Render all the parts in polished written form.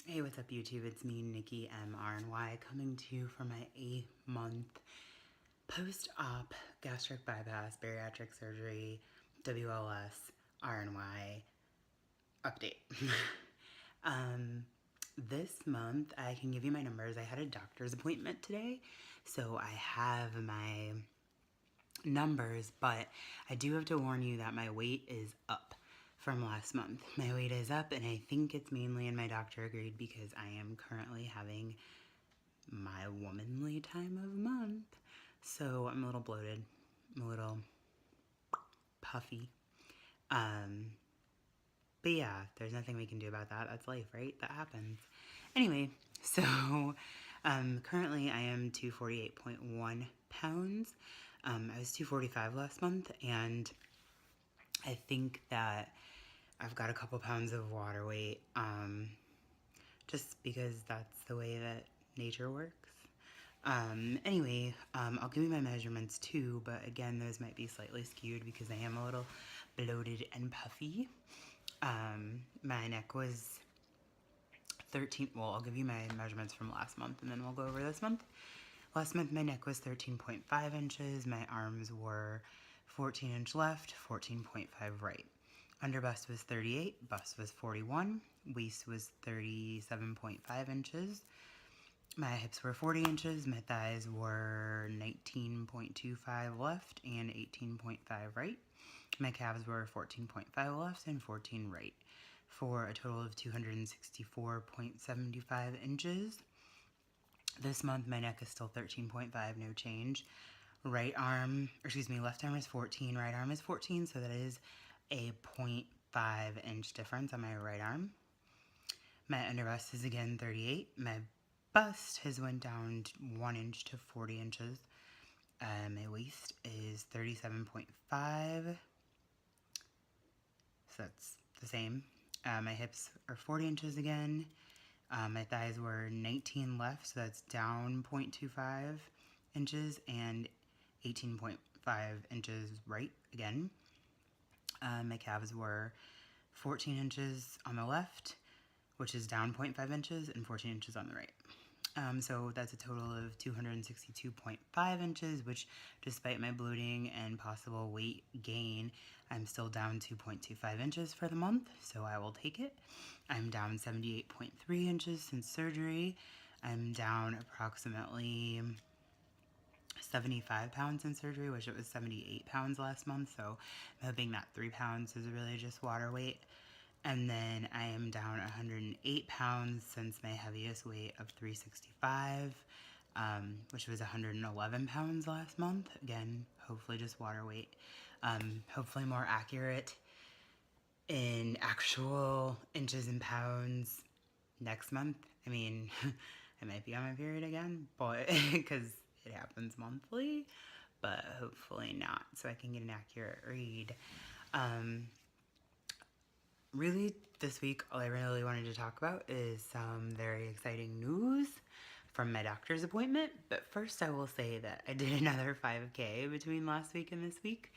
Hey, what's up YouTube? It's me, Nikki MRNY, coming to you for my 8-month post-op gastric bypass bariatric surgery WLS RNY update. This month I can give you my numbers. I had a doctor's appointment today, so I have my numbers, but I do have to warn you that my weight is up from last month. My weight is up, and I think it's mainly, and my doctor agreed, because I am currently having my womanly time of month. So I'm a little bloated, I'm a little puffy. But yeah, there's nothing we can do about that. That's life, right? That happens. Anyway, so currently I am 248.1 pounds. I was 245 last month, and I think that I've got a couple pounds of water weight, just because that's the way that nature works. Anyway, I'll give you my measurements too, but again, those might be slightly skewed because I am a little bloated and puffy. My neck was 13, well, I'll give you my measurements from last month and then we'll go over this month. Last month, my neck was 13.5 inches. My arms were 14-inch left, 14.5 right. Under bust was 38, bust was 41, waist was 37.5 inches. My hips were 40 inches, my thighs were 19.25 left and 18.5 right. My calves were 14.5 left and 14 right, for a total of 264.75 inches. This month, my neck is still 13.5, no change. Left arm is 14, right arm is 14, so that is a 0.5 inch difference on my right arm. My under bust is again 38. My bust has went down 1 inch to 40 inches. My waist is 37.5, so that's the same. My hips are 40 inches again. My thighs were 19 left, so that's down 0.25 inches, and 18.5 inches right again. My calves were 14 inches on the left, which is down 0.5 inches, and 14 inches on the right. So that's a total of 262.5 inches, which, despite my bloating and possible weight gain, I'm still down 2.25 inches for the month, so I will take it. I'm down 78.3 inches since surgery. I'm down approximately 75 pounds in surgery, which it was 78 pounds last month, so I'm hoping that 3 pounds is really just water weight. And then I am down 108 pounds since my heaviest weight of 365, which was 111 pounds last month. Again, hopefully just water weight. Hopefully more accurate in actual inches and pounds next month. I mean, I might be on my period again, but because it happens monthly, but hopefully not, so I can get an accurate read. Really, this week, all I really wanted to talk about is some very exciting news from my doctor's appointment. But first, I will say that I did another 5K between last week and this week.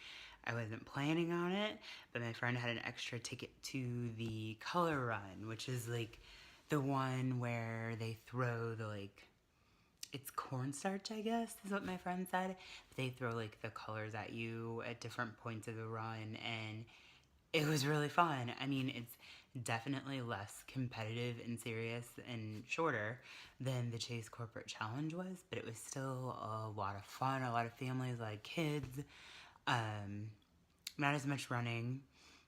I wasn't planning on it, but my friend had an extra ticket to the color run, which is like the one where they throw the, like, it's cornstarch, I guess, is what my friend said. They throw like the colors at you at different points of the run, and it was really fun. I mean, it's definitely less competitive and serious and shorter than the Chase Corporate Challenge was, but it was still a lot of fun, a lot of families, a lot of kids. Not as much running.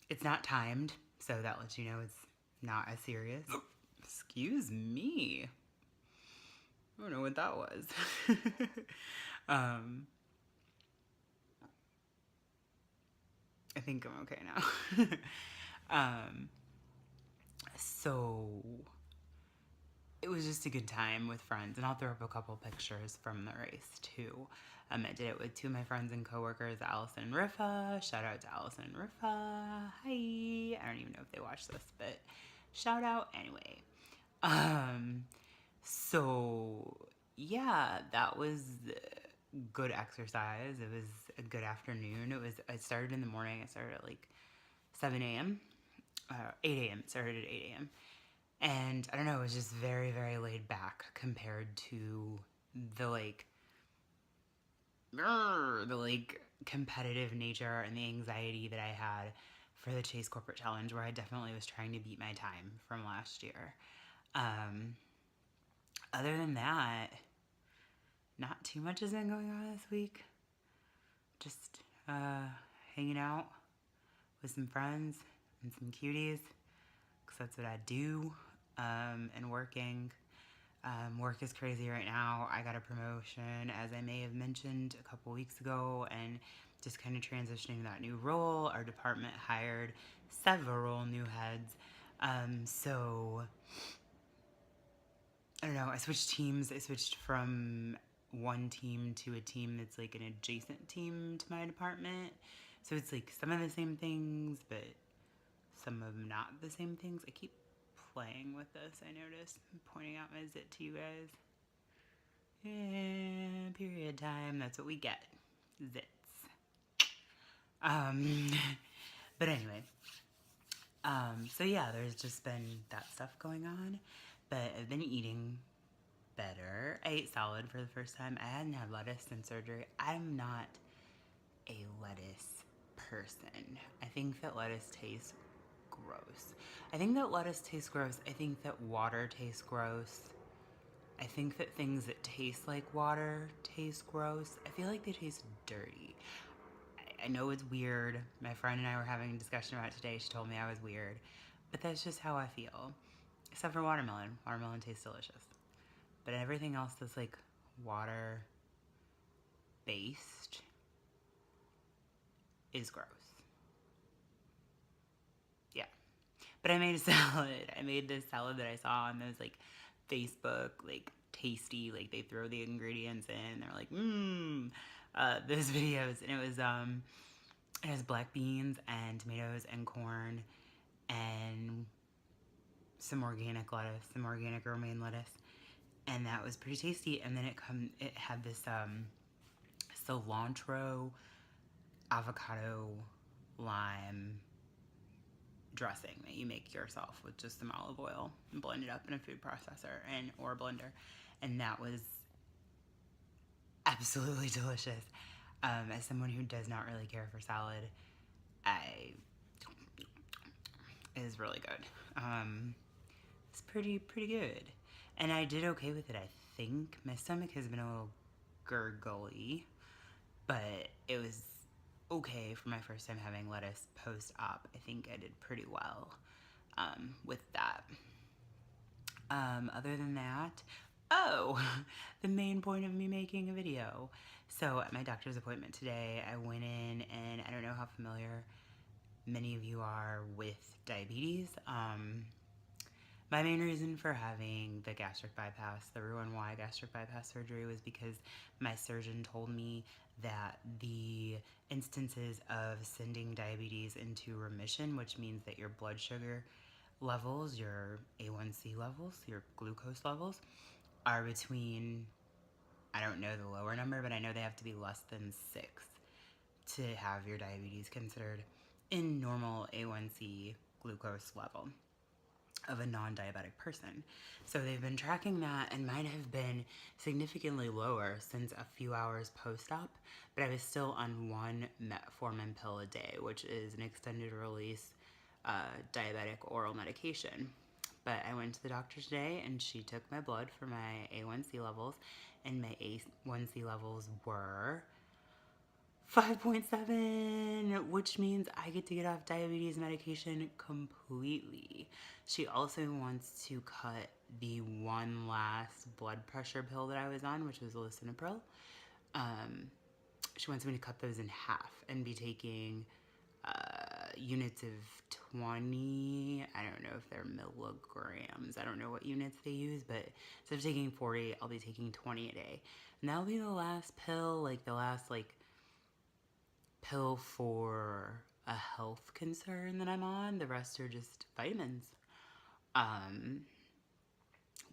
It's not timed, so that lets you know it's not as serious. Excuse me. I don't know what that was. I think I'm okay now. So it was just a good time with friends, and I'll throw up a couple pictures from the race too. I did it with two of my friends and coworkers, Allison and Rifa. Shout out to Allison and Rifa. Hi. I don't even know if they watch this, but shout out anyway. So yeah, that was good exercise. It was a good afternoon. I started in the morning. I started at like 7 a.m. 8 a.m. It started at 8 a.m. And I don't know, it was just very, very laid back compared to the like, the like competitive nature and the anxiety that I had for the Chase Corporate Challenge, where I definitely was trying to beat my time from last year. Other than that, not too much has been going on this week. Just hanging out with some friends and some cuties, because that's what I do, and working. Work is crazy right now. I got a promotion, as I may have mentioned a couple weeks ago, and just kind of transitioning to that new role. Our department hired several new heads. So, I don't know, I switched teams. I switched from one team to a team that's like an adjacent team to my department. So it's like some of the same things, but some of them not the same things. I keep playing with this, I noticed. I'm pointing out my zit to you guys. Yeah, period time. That's what we get. Zits. But anyway. So yeah, there's just been that stuff going on. But I've been eating better. I ate salad for the first time. I hadn't had lettuce since surgery. I'm not a lettuce person. I think that lettuce tastes gross. I think that lettuce tastes gross. I think that water tastes gross. I think that things that taste like water taste gross. I feel like they taste dirty. I know it's weird. My friend and I were having a discussion about it today. She told me I was weird. But that's just how I feel. Except for watermelon. Watermelon tastes delicious. But everything else that's like water based is gross. Yeah. But I made a salad. I made this salad that I saw on those like Facebook, like tasty, like they throw the ingredients in. They're like, those videos. And it has black beans and tomatoes and corn and some organic lettuce, some organic romaine lettuce. And that was pretty tasty. And then it had this cilantro, avocado, lime dressing that you make yourself with just some olive oil and blend it up in a food processor or a blender, and that was absolutely delicious. As someone who does not really care for salad, it is really good. It's pretty good, and I did okay with it. I think my stomach has been a little gurgly, but it was okay for my first time having lettuce post-op. I think I did pretty well with that. Other than that, the main point of me making a video. So at my doctor's appointment today, I went in, and I don't know how familiar many of you are with diabetes. My main reason for having the gastric bypass, the Roux-en-Y gastric bypass surgery, was because my surgeon told me that the instances of sending diabetes into remission, which means that your blood sugar levels, your A1C levels, your glucose levels, are between, I don't know the lower number, but I know they have to be less than 6 to have your diabetes considered in normal A1C glucose level of a non-diabetic person. So they've been tracking that, and mine have been significantly lower since a few hours post-op, but I was still on one metformin pill a day, which is an extended release diabetic oral medication. But I went to the doctor today, and she took my blood for my A1C levels, and my A1C levels were 5.7, which means I get to get off diabetes medication completely. She also wants to cut the one last blood pressure pill that I was on, which was lisinopril. She wants me to cut those in half and be taking units of 20. I don't know if they're milligrams. I don't know what units they use, but instead of taking 40, I'll be taking 20 a day. And that'll be the last pill, like the last pill for a health concern that I'm on. The rest are just vitamins,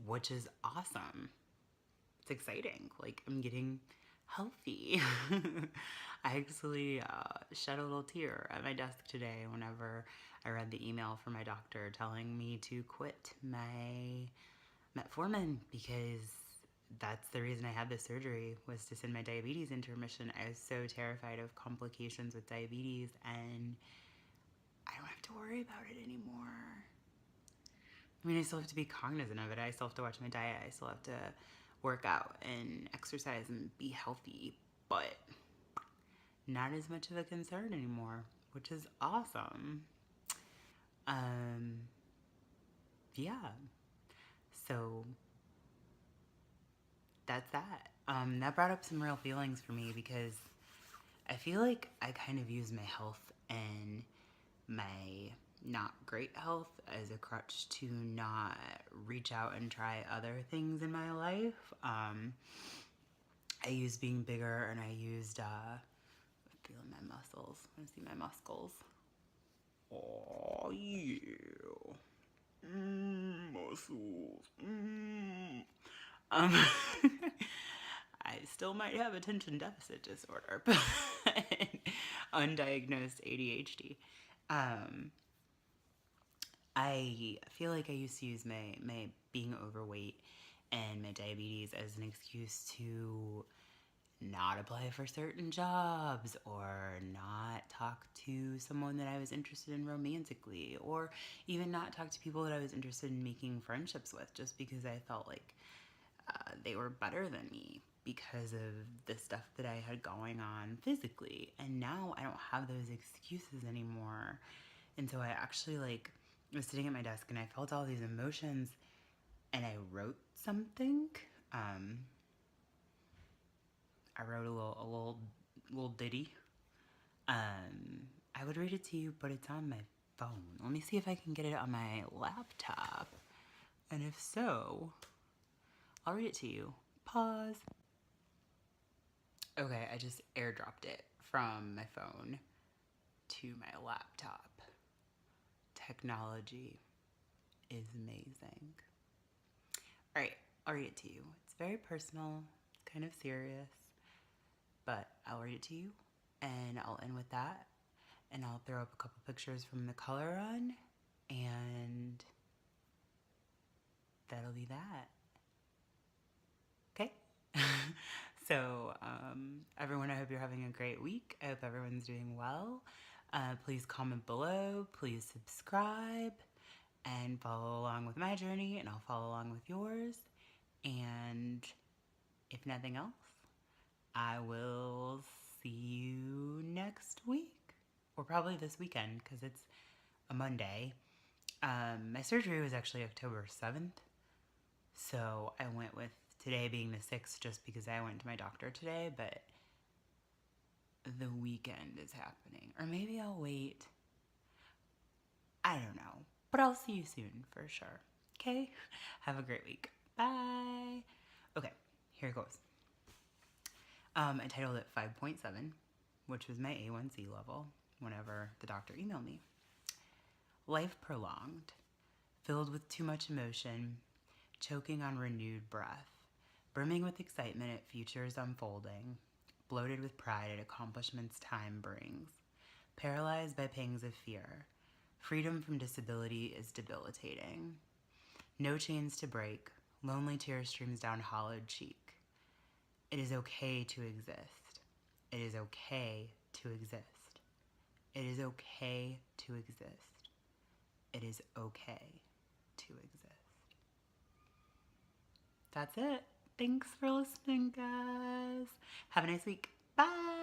which is awesome. It's exciting. Like, I'm getting healthy. I actually shed a little tear at my desk today whenever I read the email from my doctor telling me to quit my metformin, because that's the reason I had this surgery, was to send my diabetes into remission. I was so terrified of complications with diabetes, and I don't have to worry about it anymore. I mean, I still have to be cognizant of it. I still have to watch my diet. I still have to work out and exercise and be healthy, but not as much of a concern anymore, which is awesome. Yeah. So that's that. That brought up some real feelings for me, because I feel like I kind of use my health and my not great health as a crutch to not reach out and try other things in my life. I used being bigger, and I used feeling my muscles. I want to see my muscles. Oh yeah, muscles. Um, I still might have attention deficit disorder, but undiagnosed ADHD. I feel like I used to use my being overweight and my diabetes as an excuse to not apply for certain jobs, or not talk to someone that I was interested in romantically, or even not talk to people that I was interested in making friendships with, just because I felt like they were better than me because of the stuff that I had going on physically. And now I don't have those excuses anymore. And so I actually was sitting at my desk, and I felt all these emotions, and I wrote something. I wrote a little ditty. I would read it to you, but it's on my phone. Let me see if I can get it on my laptop. And if so, I'll read it to you. Pause. Okay, I just airdropped it from my phone to my laptop. Technology is amazing. All right, I'll read it to you. It's very personal, kind of serious, but I'll read it to you, and I'll end with that, and I'll throw up a couple pictures from the color run, and that'll be that. Okay? So, everyone, I hope you're having a great week. I hope everyone's doing well. Please comment below. Please subscribe and follow along with my journey, and I'll follow along with yours. And if nothing else, I will see you next week, or probably this weekend, because it's a Monday. My surgery was actually October 7th, so I went with today being the 6th just because I went to my doctor today, but the weekend is happening. Or maybe I'll wait. I don't know, but I'll see you soon for sure. Okay? Have a great week. Bye. Okay, here it goes. I titled it 5.7, which was my A1C level whenever the doctor emailed me. Life prolonged, filled with too much emotion, choking on renewed breath, brimming with excitement at futures unfolding, bloated with pride at accomplishments time brings, paralyzed by pangs of fear. Freedom from disability is debilitating. No chains to break, lonely tear streams down hollowed cheek. It is okay to exist. It is okay to exist. It is okay to exist. It is okay to exist. That's it. Thanks for listening, guys. Have a nice week. Bye.